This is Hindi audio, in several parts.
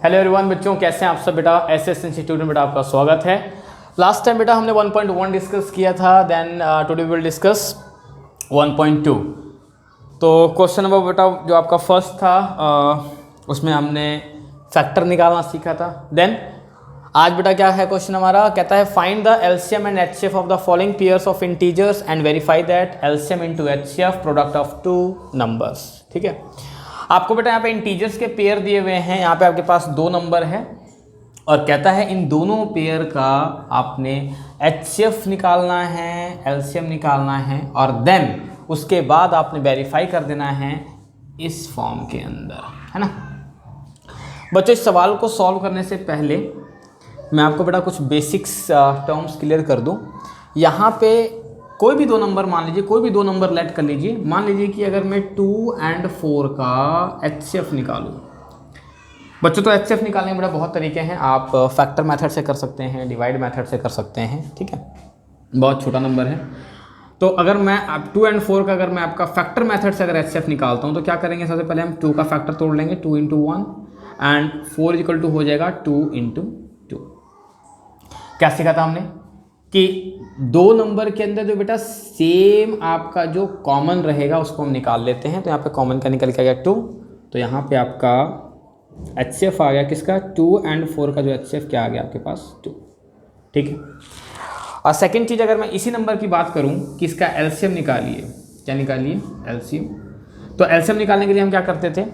हेलो एवरीवन बच्चों, कैसे हैं आप सब बेटा। एसएस इंस्टीट्यूट में बेटा आपका स्वागत है। लास्ट टाइम बेटा हमने 1.1 डिस्कस किया था, then today we will discuss 1.2। तो क्वेश्चन नंबर बेटा जो आपका फर्स्ट था उसमें हमने फैक्टर निकालना सीखा था। देन आज बेटा क्या है क्वेश्चन हमारा, कहता है find the LCM and HCF of the following pairs of integers and verify that LCM into HCF product of two numbers. ठीक है, आपको बेटा यहाँ पे इंटीजर्स के पेयर दिए हुए हैं। यहाँ पे आपके पास दो नंबर है और कहता है इन दोनों पेयर का आपने एचसीएफ निकालना है, एलसीएम निकालना है और देन उसके बाद आपने वेरीफाई कर देना है इस फॉर्म के अंदर, है ना। बच्चों इस सवाल को सॉल्व करने से पहले मैं आपको बेटा कुछ बेसिक्स टर्म्स क्लियर कर दूं। यहाँ पे कोई भी दो नंबर मान लीजिए, कोई भी दो नंबर लेट कर लीजिए। मान लीजिए कि अगर मैं 2 और 4 का एचसीएफ निकालूं बच्चों, तो एचसीएफ निकालने के बेटा बहुत तरीके हैं। आप फैक्टर मेथड से कर सकते हैं, डिवाइड मेथड से कर सकते हैं। ठीक है, बहुत छोटा नंबर है। तो अगर मैं आप 2 और 4 का अगर मैं आपका फैक्टर मेथड से अगर एचसीएफ निकालता हूँ तो क्या करेंगे, सबसे पहले हम 2 का फैक्टर तोड़ लेंगे, 2 × 1 एंड 4 इक्वल टू हो जाएगा 2 × 2। क्या सीखा था हमने कि दो नंबर के अंदर जो बेटा सेम आपका जो कॉमन रहेगा उसको हम निकाल लेते हैं। तो यहाँ पे कॉमन का निकल के आ गया 2, तो यहाँ पे आपका एचसीएफ आ गया किसका, 2 और 4 का जो एचसीएफ क्या आ गया आपके पास 2। ठीक है, और सेकंड चीज़ अगर मैं इसी नंबर की बात करूँ कि इसका एलसीएम निकालिए, क्या निकालिए एलसीएम। तो एलसीएम निकालने के लिए हम क्या करते थे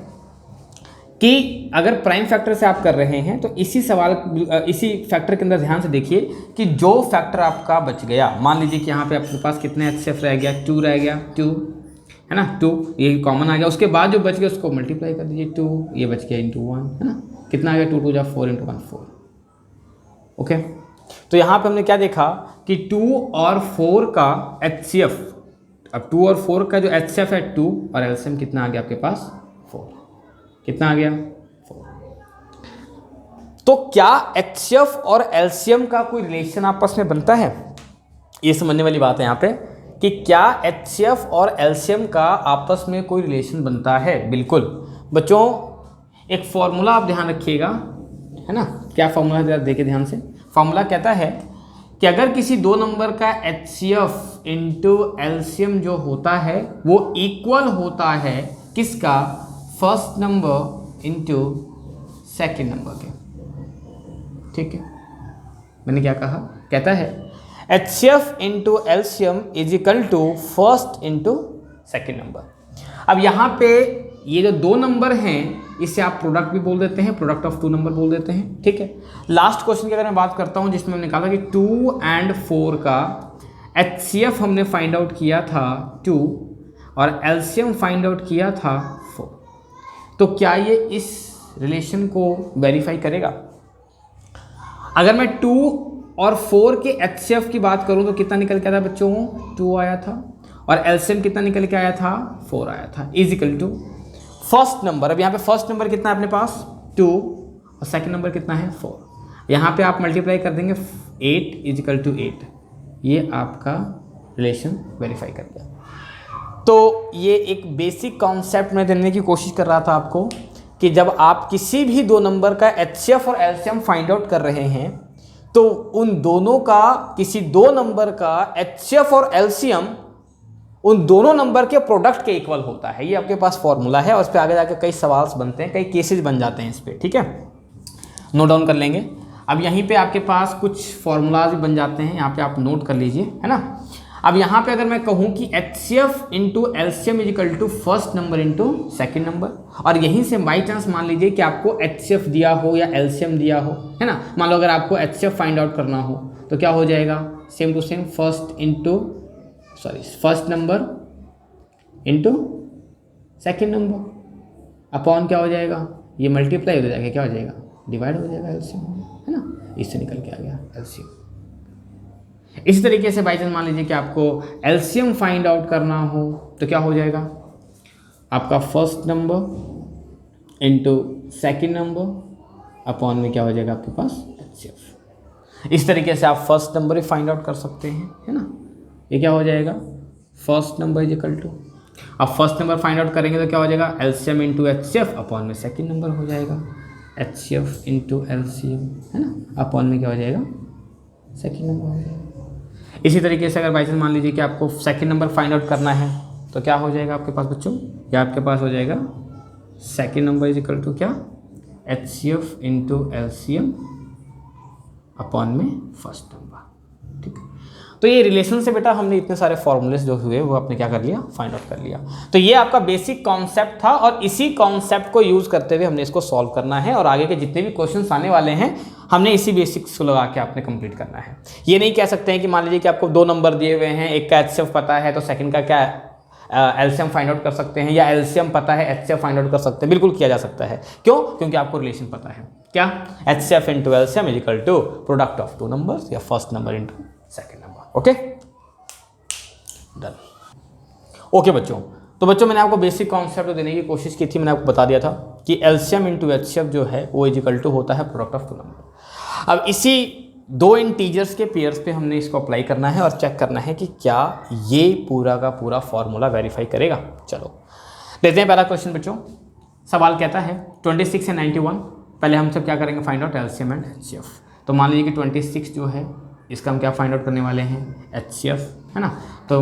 कि अगर प्राइम फैक्टर से आप कर रहे हैं तो इसी फैक्टर के अंदर ध्यान से देखिए कि जो फैक्टर आपका बच गया, मान लीजिए कि यहाँ पे आपके पास कितने एचसीएफ रह गया, 2 रह गया, 2 है ना, 2 ये कॉमन आ गया। उसके बाद जो बच गया उसको मल्टीप्लाई कर दीजिए, 2 ये बच गया × 1, है ना, कितना आ गया 2 × 2 = 4 × 1 4। ओके, तो यहाँ पे हमने क्या देखा कि 2 और 4 का एचसीएफ, अब 2 और 4 का जो एचसीएफ है 2 और एलसीएम कितना आ गया आपके पास 4। कितना आ गया 4। तो क्या एचसीएफ और एलसीएम का कोई रिलेशन आपस में बनता है, ये समझने वाली बात है यहाँ पे कि क्या एचसीएफ और एलसीएम का आपस में कोई रिलेशन बनता है। बिल्कुल बच्चों, एक फॉर्मूला आप ध्यान रखिएगा, है ना। क्या फॉर्मूला है देखिए ध्यान से। फॉर्मूला कहता है कि अगर किसी दो नंबर का एचसीएफ इंटू एलसीएम जो होता है वो इक्वल होता है किसका, first number into second number के। ठीक है, मैंने क्या कहा, कहता है HCF into LCM is equal to first into second number. अब यहाँ पे ये जो दो नंबर हैं इसे आप प्रोडक्ट भी बोल देते हैं, प्रोडक्ट ऑफ टू नंबर बोल देते हैं। ठीक है, लास्ट क्वेश्चन की अगर मैं बात करता हूँ जिसमें हमने निकाला कि 2 और 4 का एचसीएफ हमने फाइंड आउट किया था 2 और एलसीएम फाइंड आउट किया था 4। तो क्या ये इस रिलेशन को वेरीफाई करेगा। अगर मैं 2 और 4 के एचसीएफ की बात करूं तो कितना निकल के आया था बच्चों, 2 आया था और एलसीएम कितना निकल के आया था 4 आया था, is equal to first number. अब यहाँ पे फर्स्ट नंबर कितना है अपने पास 2 और सेकंड नंबर कितना है 4। यहाँ पे आप मल्टीप्लाई कर देंगे 8 इज इक्वल टू 8, ये आपका रिलेशन वेरीफाई कर दिया। तो ये एक बेसिक कॉन्सेप्ट में देने की कोशिश कर रहा था आपको कि जब आप किसी भी दो नंबर का एचसीएफ और एलसीएम फाइंड आउट कर रहे हैं तो उन दोनों का, किसी दो नंबर का एचसीएफ और एलसीएम उन दोनों नंबर के प्रोडक्ट के इक्वल होता है। ये आपके पास फॉर्मूला है और इस पर आगे जाकर कई सवाल बनते हैं, कई केसेस बन जाते हैं इस पर। ठीक है, नोट डाउन कर लेंगे। अब यहीं पे आपके पास कुछ फॉर्मूलाज भी बन जाते हैं, यहाँ पे आप नोट कर लीजिए, है ना। अब यहाँ पे अगर मैं कहूँ कि HCF into LCM is equal to first number into second number, और यहीं से बाई चांस मान लीजिए कि आपको एचसीएफ दिया हो या एलसीएम दिया हो, है ना। मान लो अगर आपको एचसीएफ फाइंड आउट करना हो तो क्या हो जाएगा, same to same first number into second number upon क्या हो जाएगा, ये मल्टीप्लाई हो जाएगा, क्या हो जाएगा डिवाइड हो जाएगा एलसीएम, है ना। इससे निकल के आ गया एलसीएम। इसी तरीके से बाई चांस मान लीजिए कि आपको एलसीएम फाइंड आउट करना हो तो क्या हो जाएगा, आपका first number into second number upon में क्या हो जाएगा आपके पास एचसीएफ। इस तरीके से आप फर्स्ट नंबर ही फाइंड आउट कर सकते हैं, है ना। ये क्या हो जाएगा, first number is equal to, अब फर्स्ट नंबर फाइंड आउट करेंगे तो क्या हो जाएगा एलसीएम इंटू एचसीएफ अपॉन में सेकेंड नंबर हो जाएगा। HCF इंटू LCM, है ना, अपॉन में क्या हो जाएगा, सेकेंड नंबर हो जाएगा। इसी तरीके से अगर बाई चांस मान लीजिए कि आपको सेकेंड नंबर फाइंड आउट करना है तो क्या हो जाएगा आपके पास बच्चों, या आपके पास हो जाएगा second number is equal to क्या, HCF इंटू LCM अपॉन में फर्स्ट नंबर। ठीक है, तो ये रिलेशन से बेटा हमने इतने सारे फॉर्मूलेस जो हुए वो आपने क्या कर लिया, फाइंड आउट कर लिया। तो ये आपका बेसिक कॉन्सेप्ट था और इसी कॉन्सेप्ट को यूज़ करते हुए हमने इसको सॉल्व करना है और आगे के जितने भी क्वेश्चंस आने वाले हैं हमने इसी बेसिक्स को लगा के आपने कंप्लीट करना है। ये नहीं कह सकते हैं कि मान लीजिए कि आपको 2 नंबर दिए हुए हैं, एक का HCF पता है तो सेकंड का क्या LCM फाइंड आउट कर सकते हैं, या LCM पता है HCF फाइंड आउट कर सकते हैं, बिल्कुल किया जा सकता है। क्यों? क्योंकि आपको रिलेशन पता है, क्या, HCF into LCM is equal to product of 2 numbers या first number into second number. Okay, done. Okay बच्चों, तो बच्चों मैंने आपको बेसिक कॉन्सेप्ट देने की कोशिश की थी। मैंने आपको बता दिया था कि LCM इंटू HCF जो है वो इज इक्वल टू होता है प्रोडक्ट ऑफ 2 नंबर। अब इसी 2 इंटीजर्स के पेयर्स पे हमने इसको अप्लाई करना है और चेक करना है कि क्या ये पूरा का पूरा फॉर्मूला वेरीफाई करेगा। चलो देखते हैं पहला क्वेश्चन बच्चों। सवाल कहता है 26 एंड 91, पहले हम सब क्या करेंगे, find out LCM and HCF। तो मान लीजिए कि 26 जो है इसका हम क्या फाइंड आउट करने वाले हैं, HCF, है ना। तो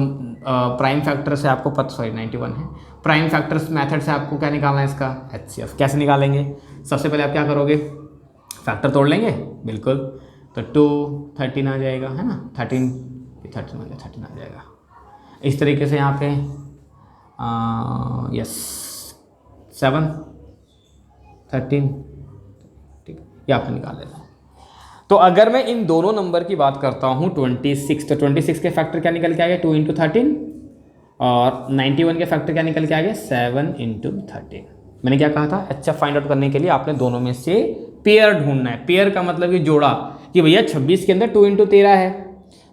प्राइम फैक्टर से आपको पता, 91 है, प्राइम फैक्टर्स मेथड से आपको क्या निकालना है इसका, HCF। कैसे निकालेंगे, सबसे पहले आप क्या करोगे, फैक्टर तोड़ लेंगे, बिल्कुल। तो 2 13 आ जाएगा, है ना, 13 आ जाएगा। इस तरीके से यहाँ पे यस 7 13, ठीक, ये आपने निकाल लेना है। तो अगर मैं इन दोनों नंबर की बात करता हूँ 26, तो 26 के फैक्टर क्या निकल के आ गए, 2 इंटू 13, और 91 के फैक्टर क्या निकल के आ गए, 7 इंटू 13। मैंने क्या कहा था, HCF फाइंड आउट करने के लिए आपने दोनों में से पेयर ढूंढना है। पेयर का मतलब कि जोड़ा, कि भैया 26 के अंदर 2 इंटू 13 है,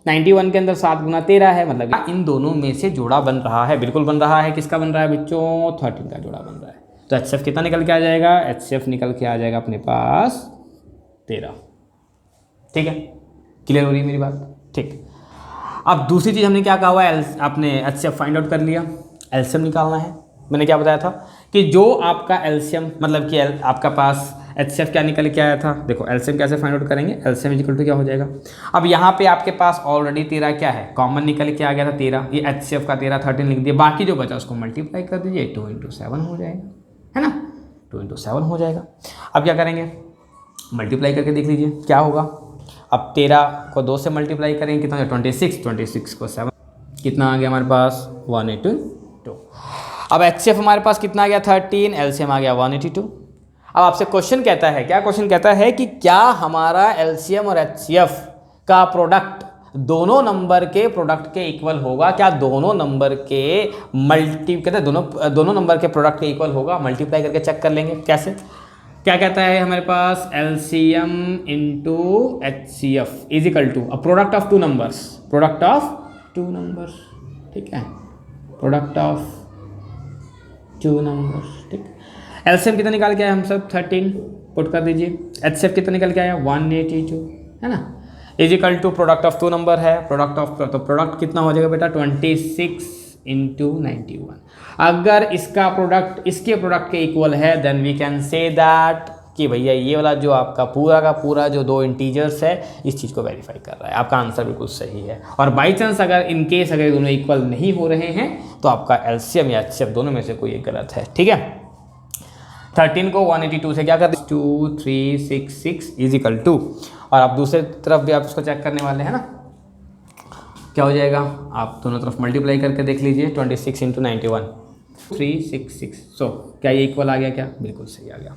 91 के अंदर 7 गुना 13 है, मतलब इन दोनों में से जोड़ा बन रहा है, बिल्कुल बन रहा है। किसका बन रहा है बच्चों, 13 का जोड़ा बन रहा है। तो HCF कितना निकल के आ जाएगा, HCF निकल के आ जाएगा अपने पास 13। ठीक है, क्लियर हो रही है मेरी बात, ठीक। अब दूसरी चीज़ हमने क्या कहा हुआ है, आपने HCF फाइंड आउट कर लिया, LCM निकालना है। मैंने क्या बताया था कि जो आपका LCM मतलब कि आपका पास HCF क्या निकल के आया था, देखो LCM कैसे फाइंड आउट करेंगे, LCM इक्वल टू क्या हो जाएगा। अब यहाँ पे आपके पास ऑलरेडी 13 क्या है, कॉमन निकल के आ गया था 13, ये HCF का 13 13 लिख दिया, बाकी जो बचा उसको मल्टीप्लाई कर दीजिए, 2 इंटू 7 हो जाएगा, है ना, 2 इंटू 7 हो जाएगा। अब क्या करेंगे, मल्टीप्लाई करके देख लीजिए क्या होगा। अब 13 को 2 से मल्टीप्लाई करेंगे, कितना हो जाएगा 26 को 7, कितना आ गया हमारे पास 182। अब HCF हमारे पास कितना आ गया 13, LCM आ गया 182। अब आपसे क्वेश्चन कहता है, क्या क्वेश्चन कहता है कि क्या हमारा LCM और HCF का प्रोडक्ट दोनों नंबर के प्रोडक्ट के इक्वल होगा, क्या दोनों नंबर के कहते हैं दोनों नंबर के प्रोडक्ट के इक्वल होगा। मल्टीप्लाई करके चेक कर लेंगे कैसे, क्या कहता है हमारे पास, LCM into HCF is equal to product of 2 numbers, product of 2 numbers, ठीक है, प्रोडक्ट ऑफ 2 नंबर्स, ठीक। LCM कितना निकाल के आया हम सब 13, पुट कर दीजिए। HCF कितना निकल के आया 182, है ना, is equal to product of 2 number है, प्रोडक्ट ऑफ, तो प्रोडक्ट कितना हो जाएगा बेटा 26 इंटू 91। अगर इसका प्रोडक्ट इसके प्रोडक्ट के इक्वल है then we can say that कि भैया ये वाला जो आपका पूरा का पूरा जो 2 इंटीजर्स है इस चीज़ को वेरीफाई कर रहा है। आपका आंसर बिल्कुल सही है। और बाई चांस अगर इन केस अगर दोनों इक्वल नहीं हो रहे हैं तो आपका LCM या HCF दोनों में से कोई एक गलत है, ठीक है। 13 को 182 से क्या कर 2366 इज इक्वल टू, और आप दूसरे तरफ भी आप इसको चेक करने वाले हैं ना, क्या हो जाएगा, आप दोनों तरफ मल्टीप्लाई करके देख लीजिए, 26 इंटू 91 366। सो क्या ये इक्वल आ गया, क्या बिल्कुल सही आ गया।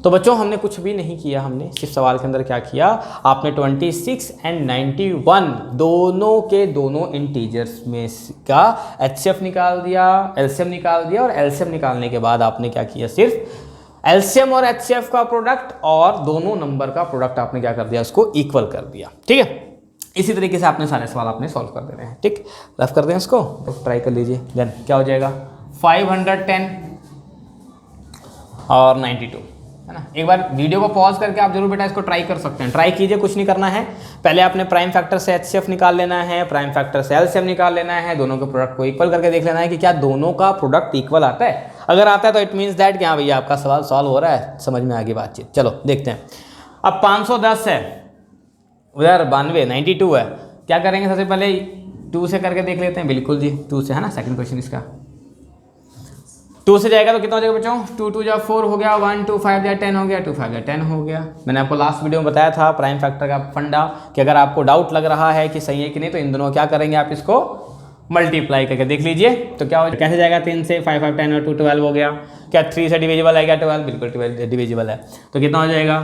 तो बच्चों हमने कुछ भी नहीं किया, हमने सिर्फ सवाल के अंदर क्या किया, आपने 26 एंड 91 दोनों के दोनों इंटीजर्स में का HCF निकाल दिया, LCM निकाल दिया, और LCM निकालने के बाद आपने क्या किया, सिर्फ LCM और HCF का प्रोडक्ट और दोनों नंबर का प्रोडक्ट आपने क्या कर दिया, उसको इक्वल कर दिया, ठीक है। इसी तरीके से आपने सारे सवाल आपने सॉल्व कर देने हैं, ठीक। रफ कर दें इसको, तो ट्राई कर लीजिए। देन क्या हो जाएगा 510 और 92, है ना। एक बार वीडियो को पॉज करके आप जरूर बेटा इसको ट्राई कर सकते हैं, ट्राई कीजिए, कुछ नहीं करना है। पहले आपने प्राइम फैक्टर से HCF निकाल लेना है, प्राइम फैक्टर से LCM निकाल लेना है, दोनों के प्रोडक्ट को इक्वल करके देख लेना है कि क्या दोनों का प्रोडक्ट इक्वल आता है। अगर आता है तो इट मीन्स दैट कि हाँ भैया आपका सवाल सॉल्व हो रहा है, समझ में आ गई बातचीत। चलो देखते हैं। अब 510 है, उधर 92 92 है, क्या करेंगे सबसे पहले 2 से करके देख लेते हैं। बिल्कुल जी 2 से है ना, सेकंड क्वेश्चन इसका 2 से जाएगा तो कितना हो जाएगा बच्चों, 2 2 जा 4 हो गया, 1 2 5 जा 10 हो गया, 2 5 जा 10 हो गया। मैंने आपको लास्ट वीडियो में बताया था प्राइम फैक्टर का फंडा कि अगर आपको डाउट लग रहा है कि सही है कि नहीं तो इन दोनों क्या करेंगे, आप इसको मल्टीप्लाई करके देख लीजिए तो क्या हो, कैसे जाएगा। 3 से 5 5 10 और 2 12 हो गया। क्या 3 से डिविजिबल है क्या 12? बिल्कुल डिविजिबल है। तो कितना हो जाएगा,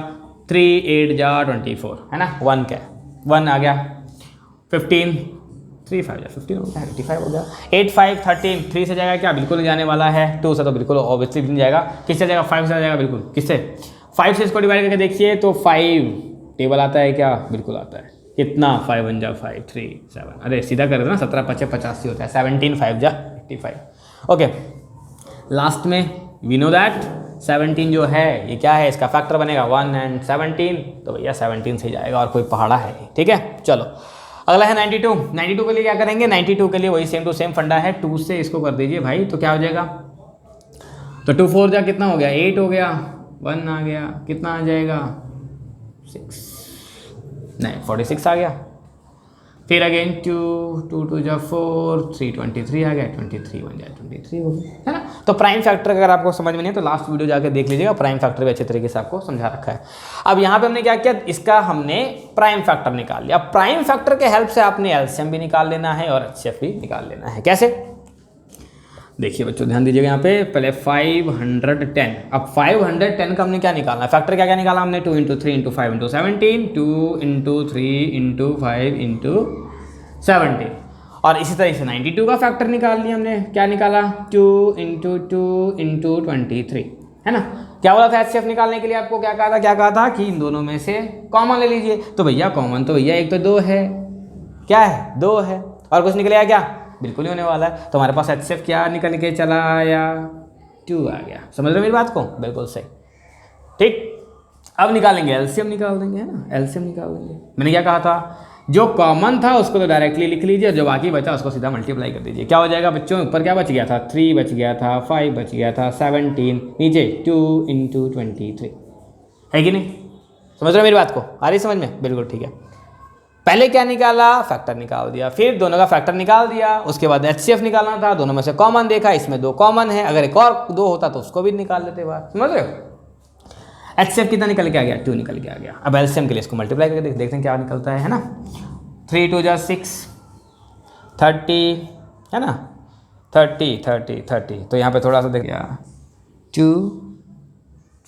3 8 जा 24 है ना, 1 क्या 1 आ गया, 15 3 5 जा 15 हो गया, 85 हो गया। 8 5 13, 3 से जाएगा क्या, बिल्कुल नहीं जाने वाला है। 2 से तो बिल्कुल ऑब्वियसली नहीं जाएगा। किससे जाएगा, 5 से जाएगा बिल्कुल। किससे, 5 से इसको डिवाइड करके देखिए तो 5 टेबल आता है क्या, बिल्कुल आता है। कितना, 5 1 जा 5 3 7, अरे सीधा कर दो ना, 17 5 85 होता है। 17 5 जा 85। ओके, लास्ट में वी नो दैट 17 जो है ये क्या है, इसका फैक्टर बनेगा 1 एंड 17, तो भैया 17 से जाएगा और कोई पहाड़ा है नहीं। ठीक है, चलो अगला है 92। 92 के लिए क्या करेंगे, 92 के लिए वही सेम टू सेम फंडा है। 2 से इसको कर दीजिए भाई, तो क्या हो जाएगा, तो 2 4 जा कितना हो गया, 8 हो गया, 1 आ गया, कितना आ जाएगा 6 नहीं 46 आ गया। फिर अगेन 2 2 2 जा 4 3 23 आ गया, 23 1 जा 23 हो गया, है ना। तो प्राइम फैक्टर अगर आपको समझ में नहीं है तो लास्ट वीडियो जाकर देख लीजिएगा, प्राइम फैक्टर भी अच्छे तरीके से आपको समझा रखा है। अब यहाँ पे हमने क्या किया, इसका हमने प्राइम फैक्टर निकाल लिया। अब प्राइम फैक्टर के हेल्प से आपने एलसीएम भी निकाल लेना है और एचसीएफ भी निकाल लेना है। कैसे, देखिए बच्चों ध्यान दीजिएगा यहाँ पे, पहले 510। अब 510 का हमने क्या निकालना है, फैक्टर क्या क्या निकाला हमने, 2 × 3 × 5 × 17, 2 × 3 × 5 × 17। और इसी तरह से 92 का फैक्टर निकाल लिया हमने, क्या निकाला, 2 × 2 × 23, है ना। क्या बोला था एचसीएफ निकालने के लिए, आपको क्या कहा था कि इन दोनों में से कॉमन ले लीजिए। तो भैया कॉमन तो भैया एक तो 2 है, क्या है 2 है, और कुछ निकलेगा क्या, बिल्कुल ही होने वाला है। तो हमारे पास एचसीएफ क्या निकल के चला आया, 2 आ गया। समझ रहे हो मेरी बात को, बिल्कुल सही। ठीक, अब निकालेंगे एलसीएम, निकाल देंगे, है ना, एलसीएम निकाल देंगे। मैंने क्या कहा था, जो कॉमन था उसको तो डायरेक्टली लिख लीजिए, जो बाकी बचा उसको सीधा मल्टीप्लाई कर दीजिए। क्या हो जाएगा बच्चों, ऊपर क्या बच गया था, 3 बच गया था, 5 बच गया था, 17, नीचे 2 × 23, है कि नहीं। समझ रहे हो मेरी बात को, आ रही समझ में, बिल्कुल ठीक है। पहले क्या निकाला, फैक्टर निकाल दिया, फिर दोनों का फैक्टर निकाल दिया, उसके बाद एचसीएफ निकालना था, दोनों में से कॉमन देखा, इसमें 2 कॉमन है, अगर एक और 2 होता तो उसको भी निकाल लेते बाहर। समझ रहे हो, एचसीएफ कितना निकल के आ गया, 2 निकल के आ गया। अब एलसीएम के लिए इसको मल्टीप्लाई करके देखते हैं क्या निकलता है ना। 3 2 जा 6 30, है ना, 30 30 30। तो यहाँ पे थोड़ा सा देखिए 2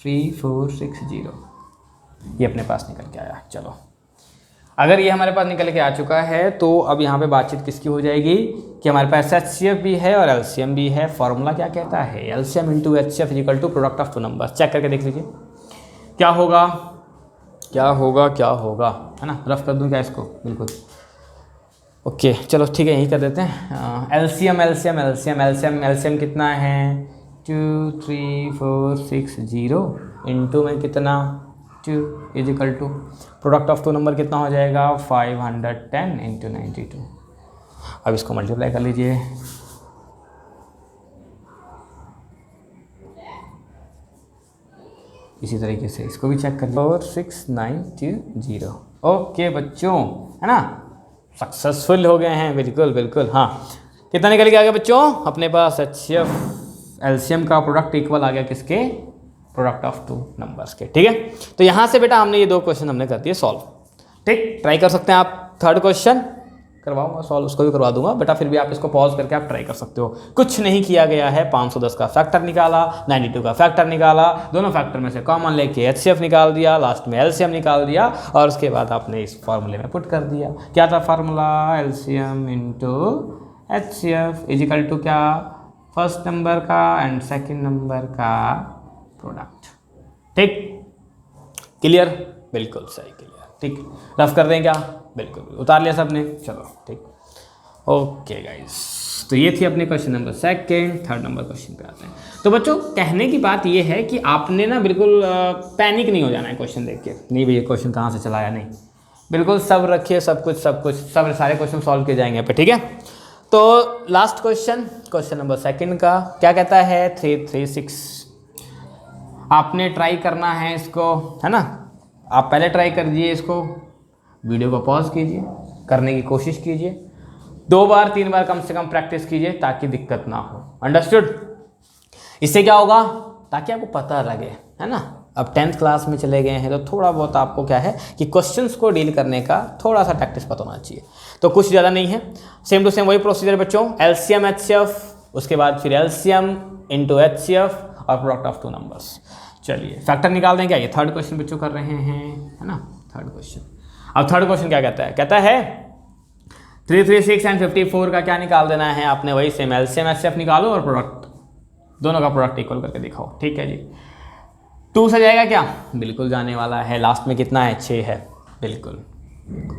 3 4 6 0, ये अपने पास निकल के आया। चलो अगर ये हमारे पास निकल के आ चुका है तो अब यहाँ पे बातचीत किसकी हो जाएगी कि हमारे पास एचसीएफ भी है और एलसीएम भी है। फॉर्मूला क्या कहता है, LCM into HCF equal to product of 2 numbers. Check करके देख लीजिए क्या होगा, क्या होगा, क्या होगा, है ना। रफ कर दूँ क्या इसको, बिल्कुल ओके। चलो ठीक है, यही कर देते हैं। LCM LCM LCM LCM LCM कितना है, 2 3 4 6 0 इंटू में कितना 2 is equal to product of 2 number कितना हो जाएगा 510 इंटू 92। अब इसको मल्टीप्लाई कर लीजिए, इसी तरीके से इसको भी चेक कर 46920। ओके बच्चों, है ना, सक्सेसफुल हो गए हैं, बिल्कुल बिल्कुल। हाँ, कितना निकल के आ गया बच्चों, अपने पास एचसीएफ एलसीएम का प्रोडक्ट इक्वल आ गया किसके, प्रोडक्ट ऑफ 2 नंबर्स के। ठीक है, तो यहाँ से बेटा हमने ये 2 क्वेश्चन हमने कर दिए सॉल्व। ठीक, ट्राई कर सकते हैं आप, थर्ड क्वेश्चन करवाऊंगा सॉल्व, उसको भी करवा दूंगा बेटा, फिर भी आप इसको पॉज करके आप ट्राई कर सकते हो। कुछ नहीं किया गया है, 510 का फैक्टर निकाला, 92 का फैक्टर निकाला, दोनों फैक्टर में से कॉमन लेके एचसीएफ निकाल दिया, लास्ट में एलसीएम निकाल दिया, और उसके बाद आपने इस फॉर्मूले में पुट कर दिया। क्या था formula, LCM into HCF is equal to क्या, फर्स्ट नंबर का एंड सेकेंड नंबर का प्रोडक्ट। ठीक, क्लियर, बिल्कुल सही, क्लियर। ठीक, रफ कर दें क्या, बिल्कुल उतार लिया सबने, चलो ठीक, ओके गाइस। तो ये थी अपने question number second. Third number question पे आते हैं। तो बच्चों कहने की बात ये है कि आपने ना बिल्कुल पैनिक नहीं हो जाना है क्वेश्चन देख के, नहीं भैया क्वेश्चन कहाँ से चला आया, नहीं, बिल्कुल सब रखिए, सब कुछ सब सारे क्वेश्चन सॉल्व किए जाएंगे पे। ठीक है, तो लास्ट क्वेश्चन नंबर सेकंड का क्या कहता है 336। आपने ट्राई करना है इसको, है ना। आप पहले ट्राई कर दीजिए इसको, वीडियो को पॉज कीजिए, करने की कोशिश कीजिए, 2 बार 3 बार कम से कम प्रैक्टिस कीजिए ताकि दिक्कत ना हो। अंडरस्टूड। इससे क्या होगा, ताकि आपको पता लगे, है ना। अब 10th क्लास में चले गए हैं तो थोड़ा बहुत आपको क्या है कि क्वेश्चंस को डील करने का थोड़ा सा प्रैक्टिस पता होना चाहिए। तो कुछ ज़्यादा नहीं है, सेम टू सेम वही प्रोसीजर बच्चों, एलसीएम एचसीएफ, उसके बाद फिर एलसीएम इंटू एचसीएफ और प्रोडक्ट ऑफ 2 नंबर्स। चलिए फैक्टर निकाल दें क्या, ये थर्ड क्वेश्चन बच्चों कर रहे हैं, है ना, थर्ड क्वेश्चन। अब थर्ड क्वेश्चन क्या कहता है, कहता है 336 एंड 54 का क्या निकाल देना है आपने, वही सेम एलसीएम एचसीएफ निकालो और प्रोडक्ट, दोनों का प्रोडक्ट इक्वल करके दिखाओ। ठीक है जी। 2 से जाएगा क्या, बिल्कुल जाने वाला है। लास्ट में कितना है, 6 है, बिल्कुल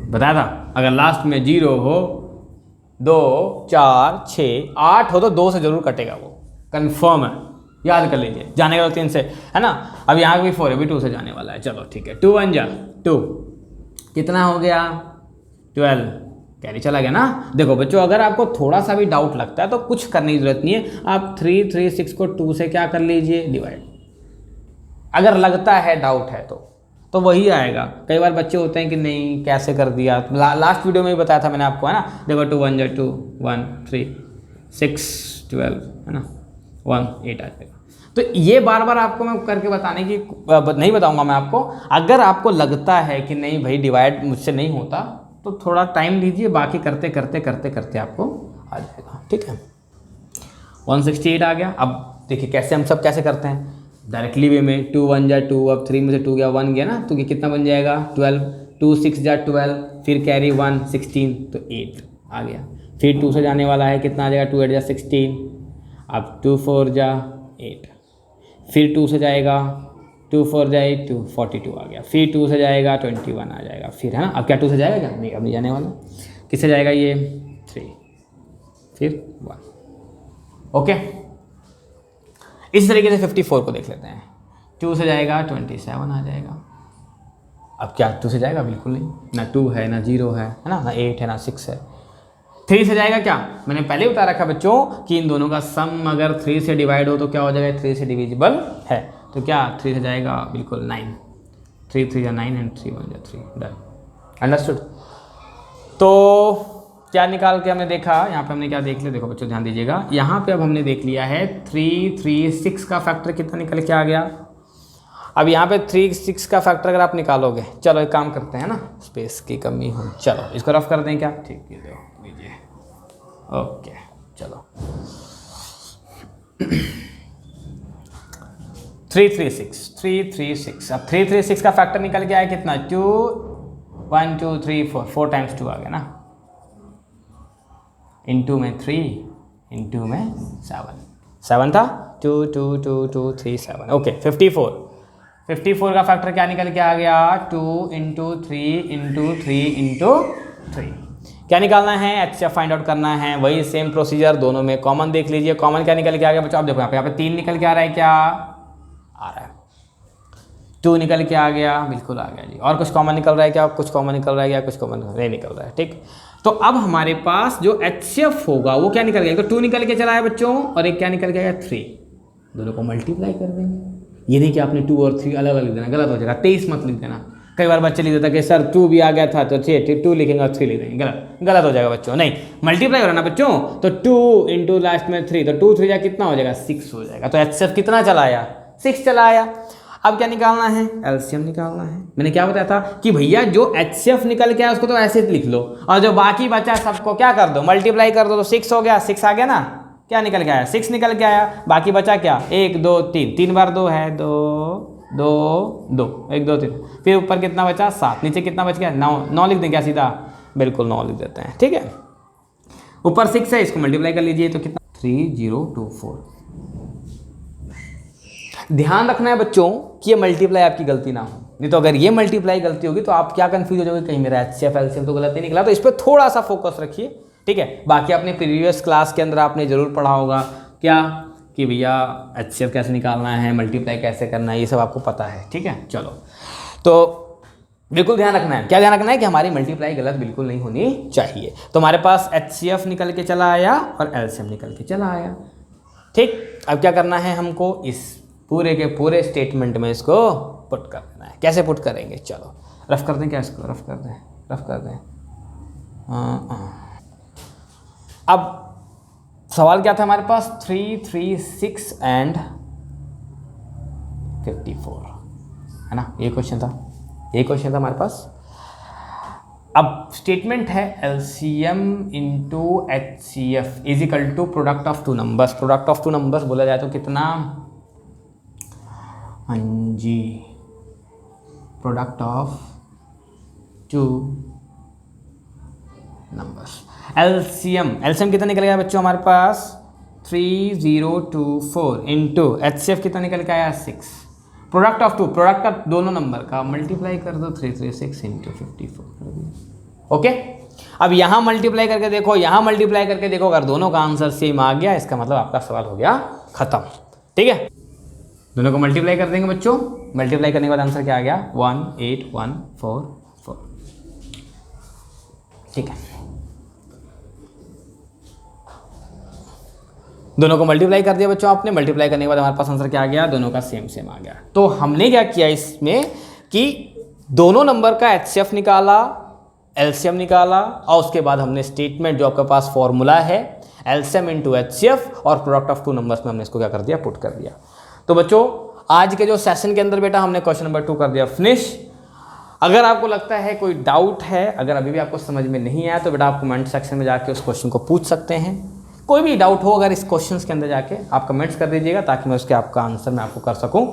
बताया था। अगर लास्ट में 0 हो, 2 4 6 8 हो तो 2 से जरूर कटेगा, वो कंफर्म है, याद कर लीजिए। जाने का 3 से, है ना। अब यहाँ भी 4 है, भी 2 से जाने वाला है। चलो ठीक है, 2 1 जा 2, कितना हो गया 12, कैरी चला गया ना। देखो बच्चों, अगर आपको थोड़ा सा भी डाउट लगता है तो कुछ करने की जरूरत नहीं है, आप 336 को 2 से क्या कर लीजिए, डिवाइड। अगर लगता है डाउट है तो वही आएगा। कई बार बच्चे होते हैं कि नहीं कैसे कर दिया, लास्ट वीडियो में भी बताया था मैंने आपको, है ना। देखो 2 1 जा 2 1 3 6 12, है ना, 1 8 आ जाएगा। तो ये बार बार आपको मैं करके बताने की नहीं बताऊंगा मैं आपको। अगर आपको लगता है कि नहीं भाई डिवाइड मुझसे नहीं होता तो थोड़ा टाइम लीजिए, बाकी करते करते करते करते आपको आ जाएगा। ठीक है, 168 आ गया। अब देखिए कैसे हम सब कैसे करते हैं, डायरेक्टली वे में 2 1 जा 2, अब 3 में से 2 गया 1 गया ना, तो ये कितना बन जाएगा 12, 2 6 जा 12, फिर कैरी 1 16, तो 8 आ गया। फिर 2 से जाने वाला है, कितना आ जाएगा 2 8 जा 16, अब 2 4 जा 8, फिर 2 से जाएगा 2 4 जा 8 2 42 आ गया। फिर 2 से जाएगा 21 आ जाएगा। फिर है ना, अब क्या 2 से जाएगा क्या, नहीं अब नहीं जाने वाला। किससे जाएगा ये 3, फिर 1। ओके, इस तरीके से 54 को देख लेते हैं। 2 से जाएगा 27 आ जाएगा। अब क्या 2 से जाएगा, बिल्कुल नहीं, ना 2 है ना 0 है ना, ना 8 है ना 6 है। 3 से जाएगा क्या, मैंने पहले बता रखा बच्चों कि इन दोनों का सम अगर 3 से डिवाइड हो तो क्या हो जाएगा, 3 से डिविजिबल है। तो क्या 3 से जाएगा, बिल्कुल 9, 3 3 या 9 एंड 3 1 जा 3, डन। अंडरस्टूड। तो क्या निकाल के हमने देखा, यहाँ पे हमने क्या देख लिया, देखो बच्चों ध्यान दीजिएगा, यहाँ पे अब हमने देख लिया है 336 का फैक्टर कितना निकल के आ गया। अब यहाँ पे 36 का फैक्टर अगर आप निकालोगे, चलो एक काम करते हैं ना, स्पेस की कमी हो, चलो इसको रफ कर दें क्या, ठीक है लीजिए, ओके चलो 336। अब 336 का फैक्टर निकल के आया कितना, 2 1 2 3 4 टाइम्स 2 आ गया ना, इंटू में 3 इंटू में 7 था, 2 2 2 2 3 7, ओके 54 का फैक्टर क्या निकल के आ गया, 2 इंटू 3 इंटू 3 इंटू 3। क्या निकालना है, एचसीएफ फाइंड आउट करना है, वही सेम प्रोसीजर, दोनों में कॉमन देख लीजिए। कॉमन क्या निकल के आ गया बच्चों, आप देखो यहाँ पे 3 निकल के आ रहा है, क्या आ रहा है, 2 निकल के आ गया, बिल्कुल आ गया जी। और कुछ कॉमन निकल रहा है क्या, कुछ कॉमन निकल रहा है क्या, कुछ कॉमन नहीं निकल रहा है, ठीक। तो अब हमारे पास जो एचसीएफ होगा वो क्या निकल गया, तो 2 निकल के चला है बच्चों, और एक क्या निकल के आया 3, दोनों को मल्टीप्लाई कर देंगे। ये नहीं कि आपने 2 और 3 अलग अलग लिख देना, गलत हो जाएगा, 23 मत लिख देना। कई बार बच्चे लिख देता कि सर 2 भी आ गया था तो 2 लिखेंगे और 3 लिख देंगे, गलत हो जाएगा बच्चों। नहीं, मल्टीप्लाई हो रहा ना बच्चों, तो 2 इंटू लास्ट में 3, तो 2 3 जा कितना हो जाएगा 6 हो जाएगा। तो एचसीएफ कितना चला आया, 6 चला आया। अब क्या निकालना है, एलसीएम निकालना है। मैंने क्या बताया था कि भैया जो एचसीएफ निकल के आया उसको तो ऐसे लिख लो, और जो बाकी बचा सबको क्या कर दो, मल्टीप्लाई कर दो, तो 6 हो गया, 6 आ गया ना, क्या निकल के आया 6 निकल के आया। बाकी बचा क्या, 1 2 3, 3 बार 2 है, 2 2 2 1 2 3, फिर ऊपर कितना बचा 7, नीचे कितना बच गया 9 लिख दें क्या सीधा, बिल्कुल 9 लिख देते हैं, ठीक है। ऊपर 6 है, इसको मल्टीप्लाई कर लीजिए तो कितना 3024। ध्यान रखना है बच्चों कि ये मल्टीप्लाई आपकी गलती ना हो, नहीं तो अगर ये मल्टीप्लाई गलती होगी तो आप क्या कंफ्यूज हो जाओगे, कहीं मेरा एचसीएफ एलसीएम तो गलत नहीं निकला। तो इस पर थोड़ा सा फोकस रखिए, ठीक है। बाकी आपने प्रीवियस क्लास के अंदर आपने जरूर पढ़ा होगा क्या कि भैया एचसीएफ कैसे निकालना है, मल्टीप्लाई कैसे करना है, ये सब आपको पता है, ठीक है। चलो तो बिल्कुल ध्यान रखना है। क्या ध्यान रखना है कि हमारी मल्टीप्लाई गलत बिल्कुल नहीं होनी चाहिए। तो हमारे पास HCF निकल के चला आया और LCM निकल के चला आया। ठीक, अब क्या करना है हमको, इस पूरे के पूरे स्टेटमेंट में इसको पुट कर देना है। कैसे पुट करेंगे, चलो रफ कर दें, क्या इसको रफ कर दें, रफ कर दें। अब सवाल क्या था हमारे पास, 3, 3, 6 एंड 54, है ना, ये क्वेश्चन था, ये क्वेश्चन था हमारे पास। अब स्टेटमेंट है LCM into HCF is equal to product of two numbers. Product of two numbers बोला जाए तो कितना, हाँ जी, product of two numbers. LCM कितना निकल गया बच्चों हमारे पास, 3024 इंटू HCF कितना निकल के आया, 6। प्रोडक्ट ऑफ टू, प्रोडक्ट का दोनों नंबर का मल्टीप्लाई कर दो, 336 इंटू 54। ओके, अब यहाँ मल्टीप्लाई करके देखो, यहाँ मल्टीप्लाई करके देखो, अगर दोनों का आंसर सेम आ गया इसका मतलब आपका सवाल हो गया खत्म। ठीक है, दोनों को मल्टीप्लाई कर देंगे बच्चों, मल्टीप्लाई करने के बाद आंसर क्या आ गया, 18144। ठीक है, दोनों को मल्टीप्लाई कर दिया बच्चों आपने, मल्टीप्लाई करने के बाद हमारे पास आंसर क्या आ गया, दोनों का सेम सेम आ गया। तो हमने क्या किया इसमें कि दोनों नंबर का HCF निकाला, LCM निकाला, और उसके बाद हमने स्टेटमेंट जो आपके पास फॉर्मूला है LCM इंटू HCF और प्रोडक्ट ऑफ टू नंबर्स में हमने इसको क्या कर दिया, पुट कर दिया। तो बच्चों आज के जो सेशन के अंदर बेटा हमने क्वेश्चन नंबर 2 कर दिया फिनिश। अगर आपको लगता है कोई डाउट है, अगर अभी भी आपको समझ में नहीं आया तो बेटा आप कमेंट सेक्शन में जाके उस क्वेश्चन को पूछ सकते हैं। कोई भी डाउट हो अगर इस क्वेश्चन के अंदर जाके आप कमेंट्स कर दीजिएगा ताकि मैं उसके आपका आंसर मैं आपको कर सकूं।